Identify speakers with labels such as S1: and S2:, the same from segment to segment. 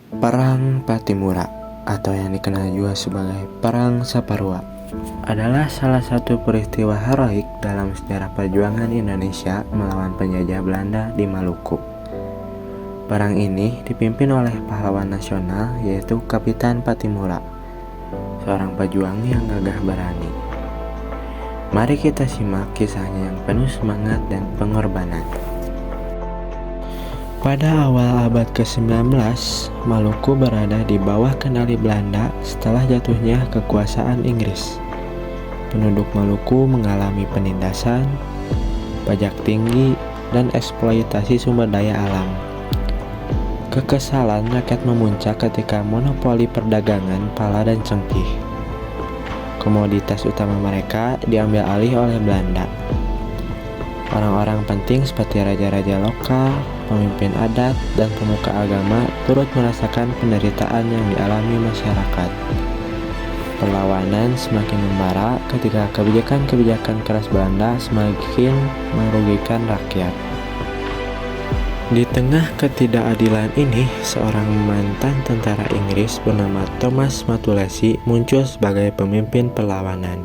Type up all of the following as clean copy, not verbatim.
S1: Perang Pattimura atau yang dikenal juga sebagai Perang Saparua adalah salah satu peristiwa heroik dalam sejarah perjuangan Indonesia melawan penjajah Belanda di Maluku. Perang ini dipimpin oleh pahlawan nasional yaitu Kapitan Pattimura, seorang pejuang yang gagah berani. Mari kita simak kisahnya yang penuh semangat dan pengorbanan. Pada awal abad ke-19, Maluku berada di bawah kendali Belanda setelah jatuhnya kekuasaan Inggris. Penduduk Maluku mengalami penindasan, pajak tinggi, dan eksploitasi sumber daya alam. Kekesalan rakyat memuncak ketika monopoli perdagangan pala dan cengkih. Komoditas utama mereka diambil alih oleh Belanda. Orang-orang penting seperti raja-raja lokal, pemimpin adat, dan pemuka agama turut merasakan penderitaan yang dialami masyarakat. Perlawanan semakin membara ketika kebijakan-kebijakan keras Belanda semakin merugikan rakyat. Di tengah ketidakadilan ini, seorang mantan tentara Inggris bernama Thomas Matulesi muncul sebagai pemimpin perlawanan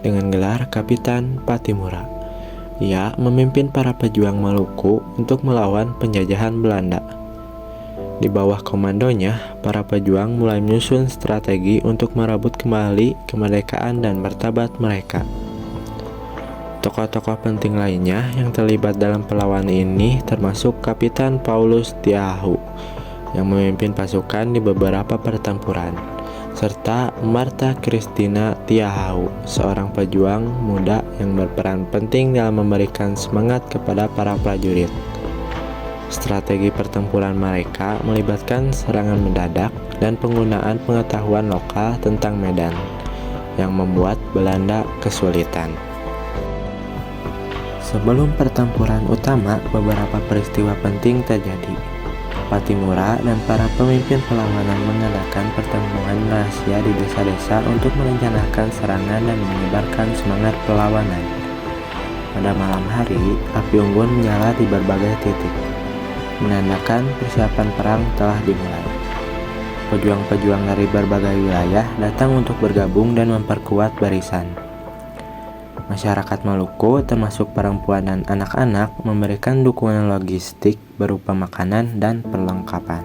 S1: dengan gelar Kapitan Pattimura. Ia memimpin para pejuang Maluku untuk melawan penjajahan Belanda. Di bawah komandonya, para pejuang mulai menyusun strategi untuk merebut kembali kemerdekaan dan martabat mereka. Tokoh-tokoh penting lainnya yang terlibat dalam perlawanan ini termasuk Kapitan Paulus Tiahahu yang memimpin pasukan di beberapa pertempuran, serta Martha Christina Tiahahu, seorang pejuang muda yang berperan penting dalam memberikan semangat kepada para prajurit. Strategi pertempuran mereka melibatkan serangan mendadak dan penggunaan pengetahuan lokal tentang medan, yang membuat Belanda kesulitan. Sebelum pertempuran utama, beberapa peristiwa penting terjadi. Pattimura dan para pemimpin perlawanan mengadakan pertemuan rahasia di desa-desa untuk merencanakan serangan dan menyebarkan semangat perlawanan. Pada malam hari, api unggun menyala di berbagai titik, menandakan persiapan perang telah dimulai. Pejuang-pejuang dari berbagai wilayah datang untuk bergabung dan memperkuat barisan. Masyarakat Maluku, termasuk perempuan dan anak-anak, memberikan dukungan logistik berupa makanan dan perlengkapan.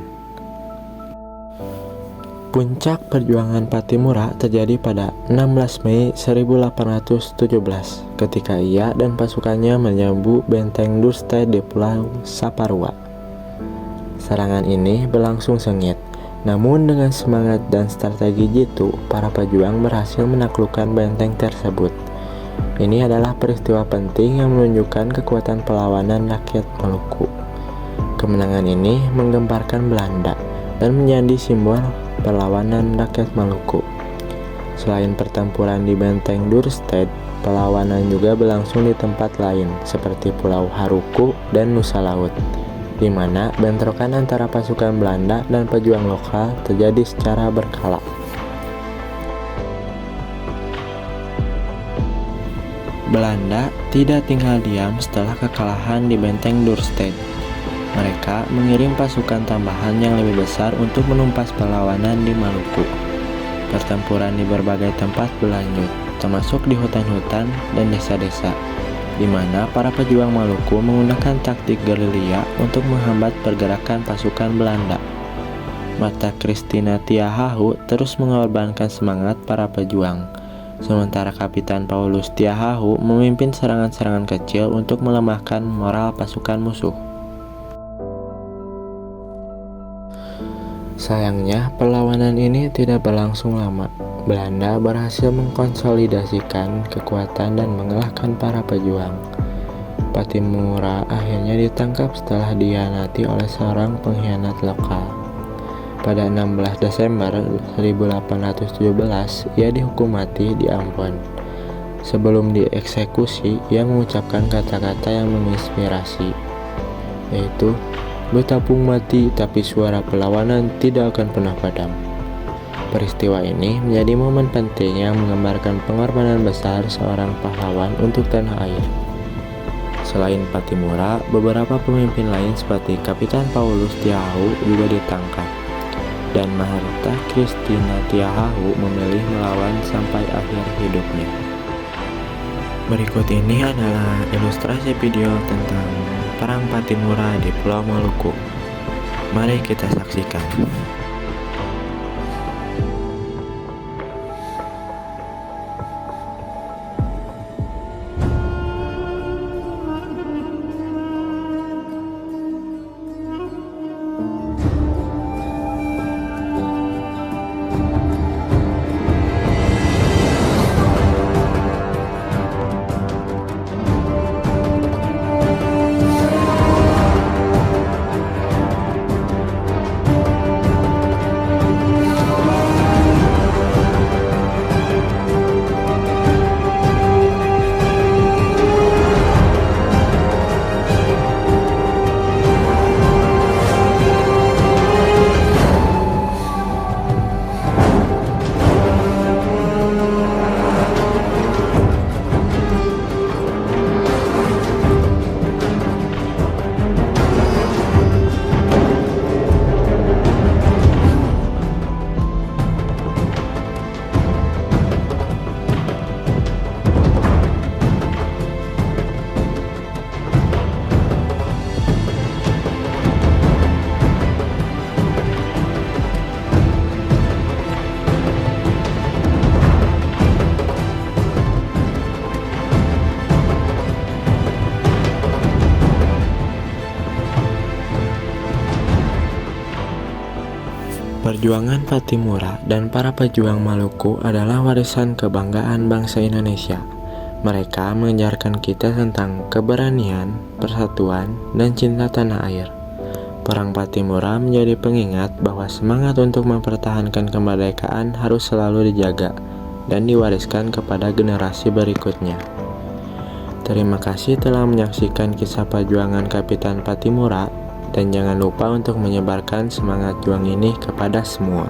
S1: Puncak perjuangan Pattimura terjadi pada 16 Mei 1817 ketika ia dan pasukannya menyerbu benteng Dorstad di Pulau Saparua. Serangan ini berlangsung sengit, namun dengan semangat dan strategi jitu, para pejuang berhasil menaklukkan benteng tersebut. Ini adalah peristiwa penting yang menunjukkan kekuatan perlawanan rakyat Maluku. Kemenangan ini menggemparkan Belanda dan menjadi simbol perlawanan rakyat Maluku. Selain pertempuran di benteng Dorstad, perlawanan juga berlangsung di tempat lain seperti Pulau Haruku dan Nusa Laut, di mana bentrokan antara pasukan Belanda dan pejuang lokal terjadi secara berkala. Belanda tidak tinggal diam setelah kekalahan di benteng Dorstad. Mereka mengirim pasukan tambahan yang lebih besar untuk menumpas perlawanan di Maluku. Pertempuran di berbagai tempat berlanjut, termasuk di hutan-hutan dan desa-desa, di mana para pejuang Maluku menggunakan taktik gerilya untuk menghambat pergerakan pasukan Belanda. Martha Christina Tiahahu terus mengorbankan semangat para pejuang, sementara Kapitan Paulus Tiahahu memimpin serangan-serangan kecil untuk melemahkan moral pasukan musuh. Sayangnya, perlawanan ini tidak berlangsung lama. Belanda berhasil mengkonsolidasikan kekuatan dan mengalahkan para pejuang. Pattimura akhirnya ditangkap setelah dihianati oleh seorang pengkhianat lokal. Pada 16 Desember 1817, ia dihukum mati di Ambon. Sebelum dieksekusi, ia mengucapkan kata-kata yang menginspirasi, yaitu, "Betapung mati, tapi suara perlawanan tidak akan pernah padam." Peristiwa ini menjadi momen penting yang menggambarkan pengorbanan besar seorang pahlawan untuk tanah air. Selain Pattimura, beberapa pemimpin lain seperti Kapitan Paulus Tiahahu juga ditangkap. dan Maharta Kristina Tiahahu memilih melawan sampai akhir hidupnya. Berikut ini adalah ilustrasi video tentang Perang Pattimura di Pulau Maluku. Mari kita saksikan. Perjuangan Pattimura dan para pejuang Maluku adalah warisan kebanggaan bangsa Indonesia. Mereka mengajarkan kita tentang keberanian, persatuan, dan cinta tanah air. Perang Pattimura menjadi pengingat bahwa semangat untuk mempertahankan kemerdekaan harus selalu dijaga dan diwariskan kepada generasi berikutnya. Terima kasih telah menyaksikan kisah perjuangan Kapitan Pattimura. Dan jangan lupa untuk menyebarkan semangat juang ini kepada semua.